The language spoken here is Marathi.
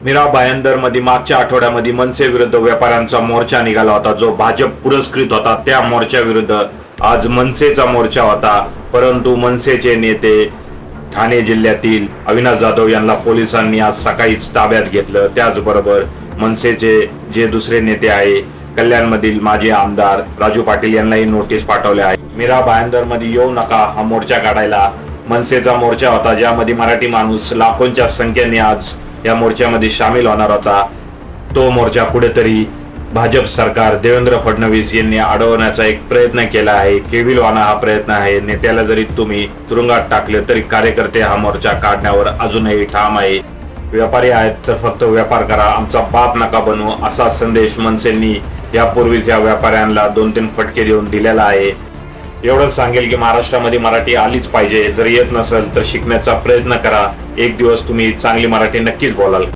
मीरा भायंदर मध्ये मागच्या आठवड्यामध्ये मनसे विरुद्ध व्यापाऱ्यांचा मोर्चा निघाला होता, जो भाजप पुरस्कृत होता। त्या मोर्चा विरुद्ध आज मनसेचा मोर्चा होता, परंतु मनसेचे नेते ठाणे जिल्ह्यातील अविनाश जाधव यांना पोलिसांनी आज सकाळीच ताब्यात घेतलं। त्याचबरोबर मनसेचे जे दुसरे नेते आहे, कल्याणमधील माजी आमदार राजू पाटील यांनाही नोटीस पाठवले आहे। मीरा भायंदर मध्ये येऊ नका हा मोर्चा काढायला मनसेचा मोर्चा होता, ज्यामध्ये मराठी माणूस लाखोंच्या संख्येने आज या मोर्चामध्ये सामील होणार होता। तो मोर्चा कुठेतरी भाजप सरकार देवेंद्र फडणवीस यांनी अडवण्याचा एक प्रयत्न केला आहे, केविलवाना हा प्रयत्न आहे। नेत्याला जरी तुम्ही तुरुंगात टाकले तरी कार्यकर्ते हा मोर्चा काढण्यावर अजूनही ठाम आहे। व्यापारी आहेत तर फक्त व्यापार करा, आमचा बाप नका बनवू, असा संदेश मनसेंनी यापूर्वीच या व्यापाऱ्यांना 2-3 फटके देऊन दिलेला आहे। एवढंच सांगेल की महाराष्ट्रामध्ये मराठी आलीच पाहिजे, जर येत नसेल तर शिकण्याचा प्रयत्न करा। एक दिवस तुम्ही चांगली मराठी नक्कीच बोलाल।